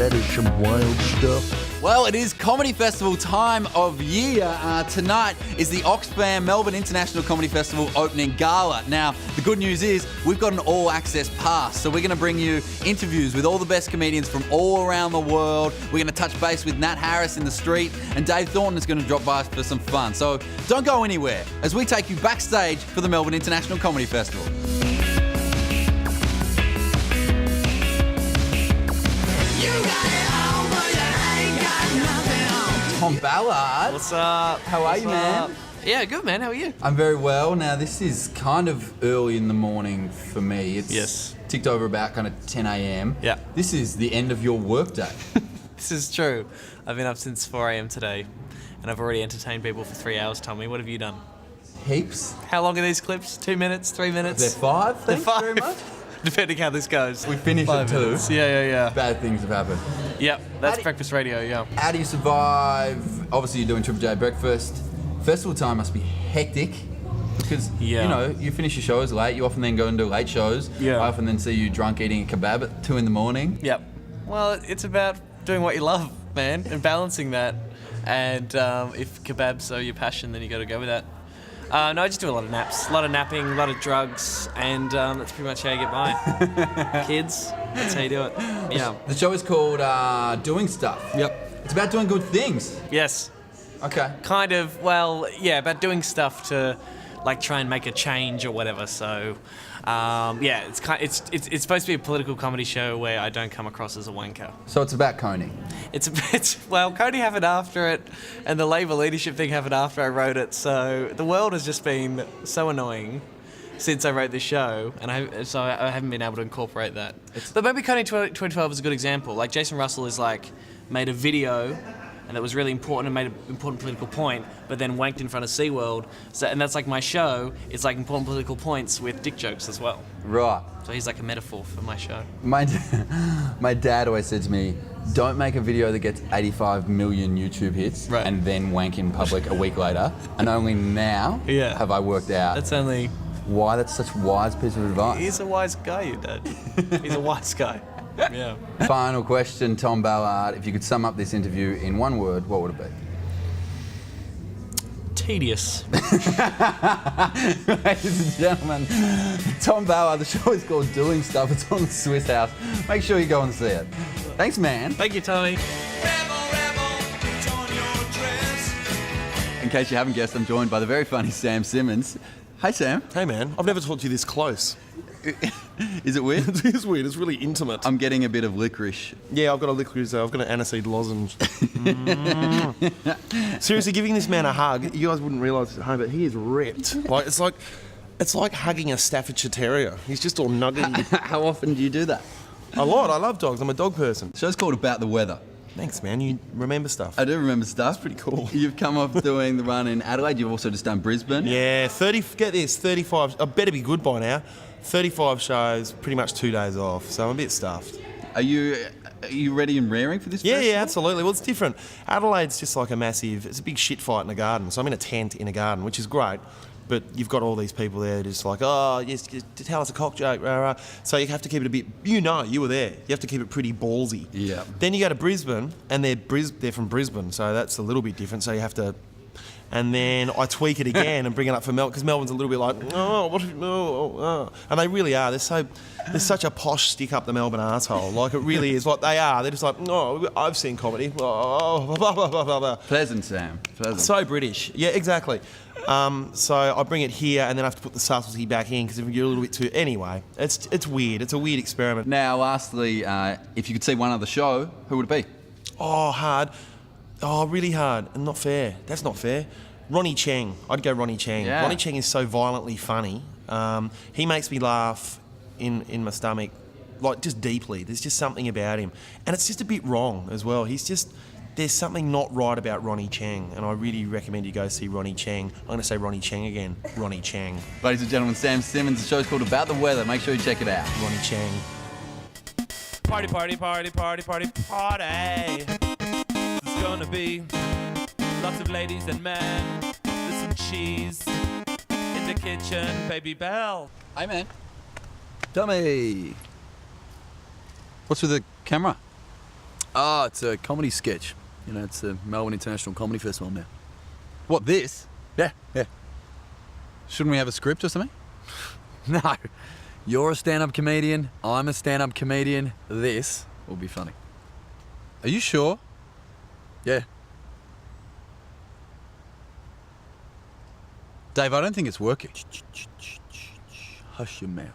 That is some wild stuff. Well, it is Comedy Festival time of year. Tonight is the Oxfam Melbourne International Comedy Festival opening gala. Now, the good news is we've got an all-access pass, so we're going to bring you interviews with all the best comedians from all around the world. We're going to touch base with Nat Harris in the street, and Dave Thornton is going to drop by for some fun. So don't go anywhere as we take you backstage for the Melbourne International Comedy Festival. Tom Ballard. What's up? How are you, man? Yeah, good, man. How are you? I'm very well. Now, this is kind of early in the morning for me. It's ticked over about kind of 10 a.m. Yeah. This is the end of your workday. This is true. I've been up since 4 a.m. today, and I've already entertained people for 3 hours. Tommy, what have you done? Heaps. How long are these clips? 2 minutes? 3 minutes? They're 5, They're thanks 5. very much. Depending how this goes. We finished at 2. Minutes. Yeah. Bad things have happened. Yep, that's breakfast radio, yeah. How do you survive? Obviously, you're doing Triple J breakfast. Festival time must be hectic because, you know, you finish your shows late. You often then go and do late shows. Yeah. I often then see you drunk eating a kebab at 2 in the morning. Yep. Well, it's about doing what you love, man, and balancing that. And if kebabs are your passion, then you got to go with that. No, I just do a lot of naps, a lot of napping, a lot of drugs, and that's pretty much how you get by. Kids, that's how you do it. Yeah. The show is called Doing Stuff. Yep. It's about doing good things. Yes. Okay. Kind of. Well, yeah, about doing stuff to, like, try and make a change or whatever. So, yeah, it's supposed to be a political comedy show where I don't come across as a wanker. So it's about Coney. Well, Cody happened after it, and the Labour leadership thing happened after I wrote it. So the world has just been so annoying since I wrote this show, and I haven't been able to incorporate that. But maybe Cody 2012 is a good example. Like, Jason Russell is made a video, and that was really important and made an important political point, but then wanked in front of SeaWorld. So, and that's like my show. It's like important political points with dick jokes as well. Right. So he's like a metaphor for my show. My dad always said to me, don't make a video that gets 85 million YouTube hits and then wank in public a week later. And only now have I worked out why that's such a wise piece of advice. He's a wise guy, your dad. He's a wise guy. Yeah. Final question, Tom Ballard. If you could sum up this interview in one word, what would it be? Tedious. Ladies and gentlemen, Tom Ballard. The show is called Doing Stuff. It's on the Swiss House. Make sure you go and see it. Thanks, man. Thank you, Tommy. In case you haven't guessed, I'm joined by the very funny Sam Simmons. Hey, Sam. Hey, man. I've never talked to you this close. Is it weird? It is weird. It's really intimate. I'm getting a bit of licorice. Yeah, I've got a licorice. I've got an aniseed lozenge. Seriously, giving this man a hug, you guys wouldn't realise at home, but he is ripped. It's like hugging a Staffordshire Terrier. He's just all nugging. How often do you do that? A lot. I love dogs. I'm a dog person. The show's called About the Weather. Thanks, man. You remember stuff. I do remember stuff. That's pretty cool. You've come off doing the run in Adelaide. You've also just done Brisbane. Yeah, 35. I better be good by now. 35 shows, pretty much 2 days off. So I'm a bit stuffed. Are you ready and raring for this festival? Yeah, absolutely. Well, it's different. Adelaide's just like it's a big shit fight in a garden. So I'm in a tent in a garden, which is great. But you've got all these people there just like, oh, yes, tell us a cock joke, rah, rah. So you have to keep it a bit, you were there. You have to keep it pretty ballsy. Yeah. Then you go to Brisbane, and they're from Brisbane, so that's a little bit different. So you have to, and then I tweak it again and bring it up for Melbourne, because Melbourne's a little bit like, and they really are. They're such a posh stick up the Melbourne arsehole. Like, it really is. Like, they are. They're just like, no, I've seen comedy. Oh, blah, blah, blah, blah, blah. Pleasant, Sam. Pleasant. So British. Yeah, exactly. So I bring it here, and then I have to put the subtlety back in, because if you're a little bit too... Anyway, it's weird. It's a weird experiment. Now, lastly, if you could see one other show, who would it be? Oh, hard. Oh, really hard. And not fair. That's not fair. Ronnie Cheng. I'd go Ronnie Cheng. Yeah. Ronnie Cheng is so violently funny. He makes me laugh in my stomach, like, just deeply. There's just something about him. And it's just a bit wrong as well. There's something not right about Ronnie Cheng, and I really recommend you go see Ronnie Cheng. I'm going to say Ronnie Cheng again. Ronnie Cheng. Ladies and gentlemen, Sam Simmons. The show's called About the Weather. Make sure you check it out. Ronnie Cheng. Party, party, party, party, party, party. There's gonna be lots of ladies and men. There's some cheese in the kitchen, baby Bell. Hey, man. Tommy. What's with the camera? Oh, it's a comedy sketch. You know, it's the Melbourne International Comedy Festival now. What, this? Yeah. Shouldn't we have a script or something? No. You're a stand-up comedian, I'm a stand-up comedian. This will be funny. Are you sure? Yeah. Dave, I don't think it's working. Hush your mouth.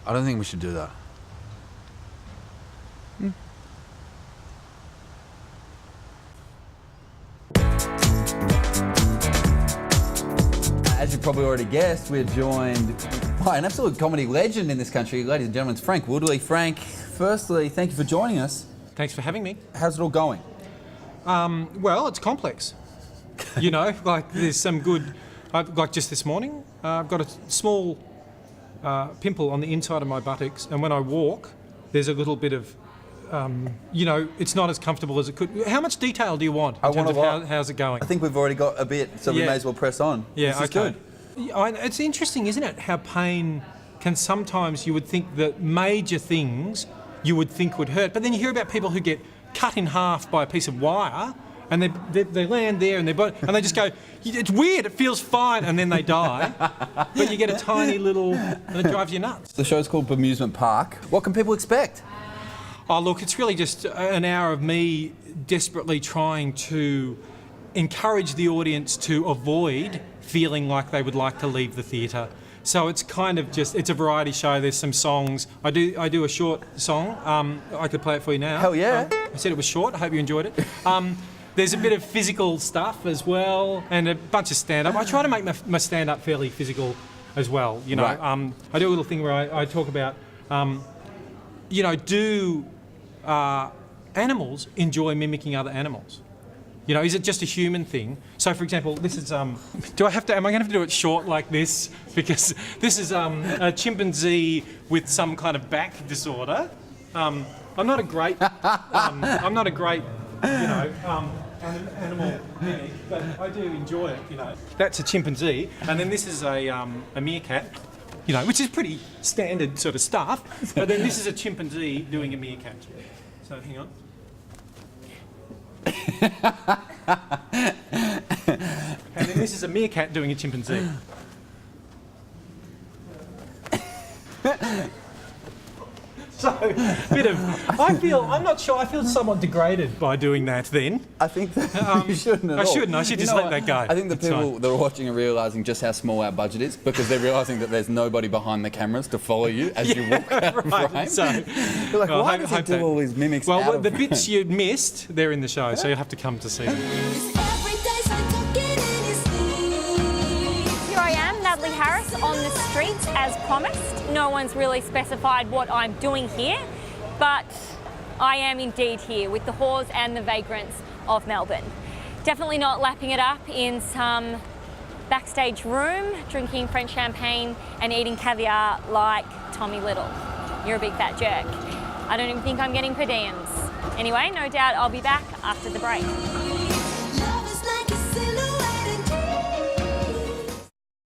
I don't think we should do that. As you probably already guessed, we're joined by an absolute comedy legend in this country. Ladies and gentlemen, it's Frank Woodley. Frank, firstly, thank you for joining us. Thanks for having me. How's it all going? Well, it's complex. You know, like there's some good, like just this morning, I've got a small pimple on the inside of my buttocks, and when I walk, there's a little bit of, you know, it's not as comfortable as it could. How much detail do you want in terms of how's it going? I think we've already got a bit, so we may as well press on. Yeah, this is okay. good. It's interesting, isn't it, how pain can sometimes, you would think that major things you would think would hurt, but then you hear about people who get cut in half by a piece of wire, and they land there and they just go, it's weird, it feels fine, and then they die. But you get a tiny little, and it drives you nuts. The show's called Bemusement Park. What can people expect? Oh, look, it's really just an hour of me desperately trying to encourage the audience to avoid feeling like they would like to leave the theatre. So it's kind of just, it's a variety show. There's some songs. I do a short song. I could play it for you now. Hell yeah. I said it was short. I hope you enjoyed it. There's a bit of physical stuff as well, and a bunch of stand-up. I try to make my stand-up fairly physical as well. You know, Right. I do a little thing where I talk about, you know, do animals enjoy mimicking other animals? You know, is it just a human thing? So, for example, this is, am I going to have to do it short like this? Because this is a chimpanzee with some kind of back disorder. I'm not a great, you know, animal mimic, but I do enjoy it, you know. That's a chimpanzee, and then this is a meerkat, you know, which is pretty standard sort of stuff, but then this is a chimpanzee doing a meerkat. So, hang on. And then this is a meerkat doing a chimpanzee. So, I'm not sure, I feel somewhat degraded by doing that then. I think that you shouldn't at all. I shouldn't, I should just let that go. I think the It's people fine. that are watching are realising just how small our budget is because they're realising that there's nobody behind the cameras to follow you as you walk out of Right, frame. so, They're like, well, why I does he hope do that- all these mimics Well, out of the frame? bits you missed, they're in the show, so you'll have to come to see them. Here I am, Natalie Harris, on the streets as promised. No one's really specified what I'm doing here, but I am indeed here with the whores and the vagrants of Melbourne. Definitely not lapping it up in some backstage room, drinking French champagne and eating caviar like Tommy Little. You're a big fat jerk. I don't even think I'm getting per diems. Anyway, no doubt I'll be back after the break.